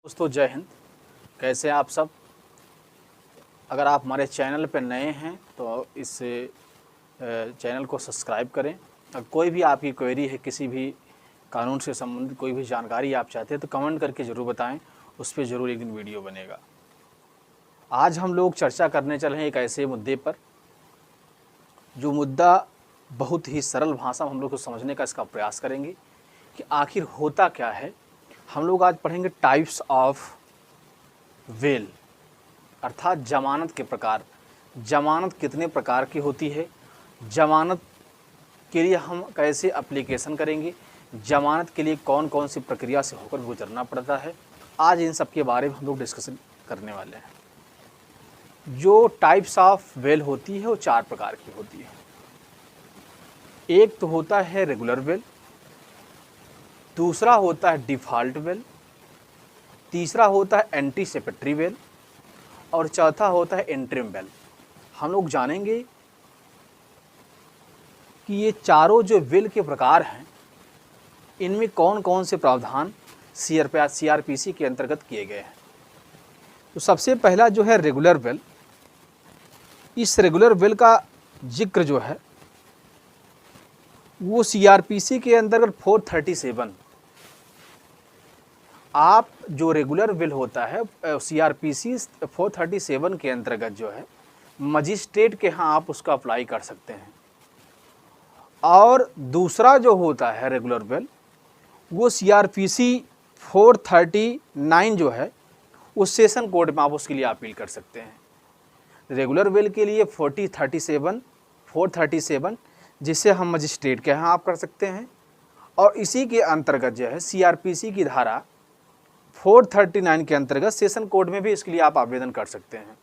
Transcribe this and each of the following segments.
दोस्तों जय हिंद। कैसे हैं आप सब। अगर आप हमारे चैनल पर नए हैं तो इस चैनल को सब्सक्राइब करें। अगर कोई भी आपकी क्वेरी है, किसी भी कानून से संबंधित कोई भी जानकारी आप चाहते हैं तो कमेंट करके ज़रूर बताएं, उस पर ज़रूर एक दिन वीडियो बनेगा। आज हम लोग चर्चा करने चले हैं एक ऐसे मुद्दे पर जो मुद्दा बहुत ही सरल भाषा में हम लोग को समझने का इसका प्रयास करेंगे कि आखिर होता क्या है। हम लोग आज पढ़ेंगे टाइप्स ऑफ वेल, अर्थात जमानत के प्रकार। जमानत कितने प्रकार की होती है, जमानत के लिए हम कैसे एप्लीकेशन करेंगे, जमानत के लिए कौन कौन सी प्रक्रिया से होकर गुजरना पड़ता है। आज इन सब के बारे में हम लोग डिस्कशन करने वाले हैं। जो टाइप्स ऑफ वेल होती है वो 4 प्रकार की होती है। एक तो होता है रेगुलर वेल, दूसरा होता है डिफ़ॉल्ट वेल, तीसरा होता है एंटीसिपेटरी वेल और चौथा होता है इंटरिम वेल। हम लोग जानेंगे कि ये चारों जो वेल के प्रकार हैं इनमें कौन कौन से प्रावधान सीआरपीसी के अंतर्गत किए गए हैं। तो सबसे पहला जो है रेगुलर वेल। इस रेगुलर वेल का जिक्र जो है वो सीआरपीसी के अंतर्गत 437। आप जो रेगुलर वेल होता है सीआरपीसी 437 के अंतर्गत जो है मजिस्ट्रेट के यहाँ आप उसका अप्लाई कर सकते हैं। और दूसरा जो होता है रेगुलर वेल वो सीआरपीसी 439 जो है उस सेशन कोर्ट में आप उसके लिए अपील कर सकते हैं। रेगुलर वेल के लिए 437 जिसे हम मजिस्ट्रेट के यहाँ आप कर सकते हैं। और इसी के अंतर्गत जो है सीआरपीसी की धारा 439 के अंतर्गत सेशन कोर्ट में भी इसके लिए आप आवेदन कर सकते हैं।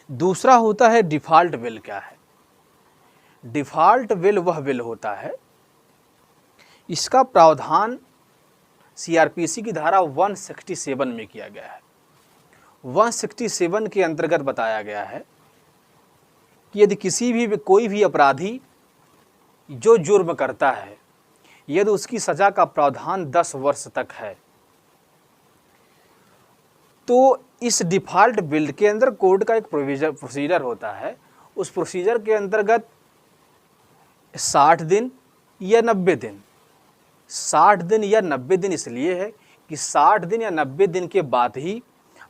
दूसरा होता है डिफ़ॉल्ट वेल। क्या है डिफ़ॉल्ट वेल? वह वेल होता है, इसका प्रावधान सीआरपीसी की धारा 167 में किया गया है। 167 के अंतर्गत बताया गया है कि यदि किसी भी कोई भी अपराधी जो जुर्म करता है यदि उसकी सज़ा का प्रावधान 10 वर्ष तक है तो इस डिफ़ॉल्ट वेल के अंदर कोर्ट का एक प्रोसीजर होता है। उस प्रोसीजर के अंतर्गत 60 दिन या 90 दिन, 60 दिन या 90 दिन इसलिए है कि 60 दिन या 90 दिन के बाद ही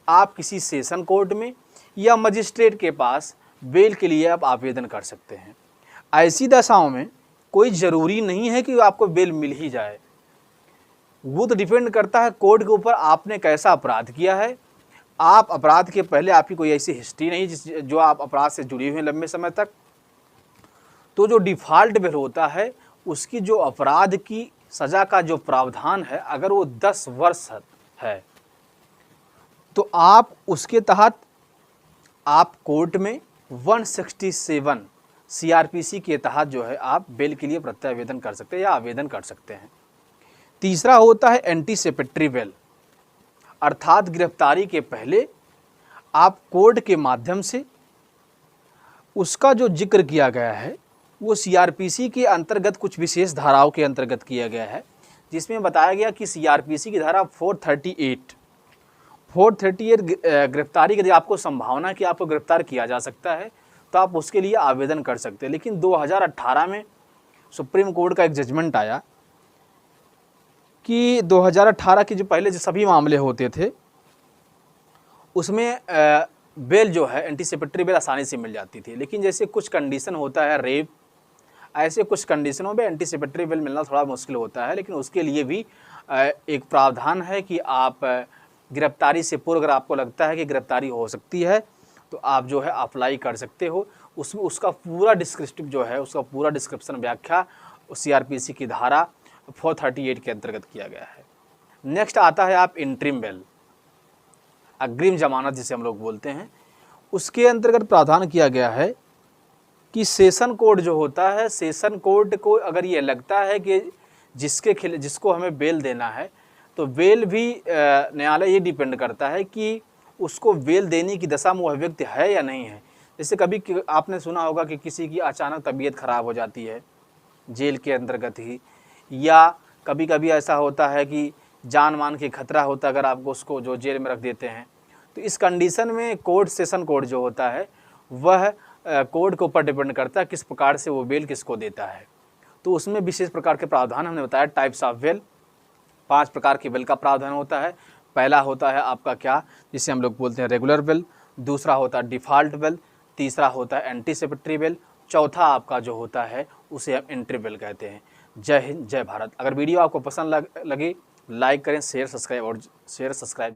आप किसी सेशन कोर्ट में या मजिस्ट्रेट के पास बेल के लिए आप आवेदन कर सकते हैं। ऐसी दशाओं में कोई ज़रूरी नहीं है कि आपको बेल मिल ही जाए। वो तो डिपेंड करता है कोर्ट के ऊपर आपने कैसा अपराध किया है। आप अपराध के पहले आपकी कोई ऐसी हिस्ट्री नहीं जो आप अपराध से जुड़ी हुई हैं लंबे समय तक। तो जो डिफ़ॉल्ट वेल होता है उसकी जो अपराध की सज़ा का जो प्रावधान है अगर वो 10 वर्ष है तो आप उसके तहत आप कोर्ट में 167 सीआरपीसी के तहत जो है आप बेल के लिए प्रत्यावेदन कर सकते हैं या आवेदन कर सकते हैं। तीसरा होता है एंटीसिपेटरी वेल, अर्थात गिरफ्तारी के पहले आप कोर्ट के माध्यम से उसका जो जिक्र किया गया है वो सीआरपीसी के अंतर्गत कुछ विशेष धाराओं के अंतर्गत किया गया है, जिसमें बताया गया कि सीआरपीसी की धारा 438 गिरफ्तारी की आपको संभावना कि आपको गिरफ्तार किया जा सकता है तो आप उसके लिए आवेदन कर सकते हैं। लेकिन 2018 में सुप्रीम कोर्ट का एक जजमेंट आया कि 2018 के जो पहले जो सभी मामले होते थे उसमें बेल जो है एंटीसिपेटरी बेल आसानी से मिल जाती थी। लेकिन जैसे कुछ कंडीशन होता है, रेप, ऐसे कुछ कंडीशनों में एंटीसिपेटरी बेल मिलना थोड़ा मुश्किल होता है। लेकिन उसके लिए भी एक प्रावधान है कि आप गिरफ्तारी से पूर्व अगर आपको लगता है कि गिरफ्तारी हो सकती है तो आप जो है अप्लाई कर सकते हो। उसमें उसका पूरा डिस्क्रिप्टिव जो है उसका पूरा डिस्क्रिप्शन व्याख्या सीआरपीसी की धारा 438 के अंतर्गत किया गया है। नेक्स्ट आता है आप इंटरिम बेल, अग्रिम जमानत जिसे हम लोग बोलते हैं। उसके अंतर्गत प्रावधान किया गया है कि सेशन कोर्ट जो होता है, सेशन कोर्ट को अगर ये लगता है कि जिसको हमें बेल देना है तो बेल भी न्यायालय ये डिपेंड करता है कि उसको बेल देने की दशा में वह व्यक्ति है या नहीं है। जैसे कभी आपने सुना होगा कि किसी की अचानक तबीयत खराब हो जाती है जेल के अंतर्गत ही, या कभी कभी ऐसा होता है कि जान मान की खतरा होता है अगर आपको उसको जो जेल में रख देते हैं। तो इस कंडीशन में कोर्ट, सेशन कोर्ट जो होता है वह कोर्ट के ऊपर डिपेंड करता है किस प्रकार से वो बेल किसको देता है। तो उसमें विशेष प्रकार के प्रावधान हमने बताया, टाइप्स ऑफ बेल। 5 प्रकार की बेल का प्रावधान होता है। पहला होता है आपका क्या, जिसे हम लोग बोलते हैं रेगुलर बेल। दूसरा होता है डिफ़ॉल्ट बेल। तीसरा होता है एंटीसिपेटरी बेल। चौथा आपका जो होता है उसे हम एंट्री बेल कहते हैं। जय हिंद, जय भारत। अगर वीडियो आपको पसंद लगी, लाइक करें, शेयर सब्सक्राइब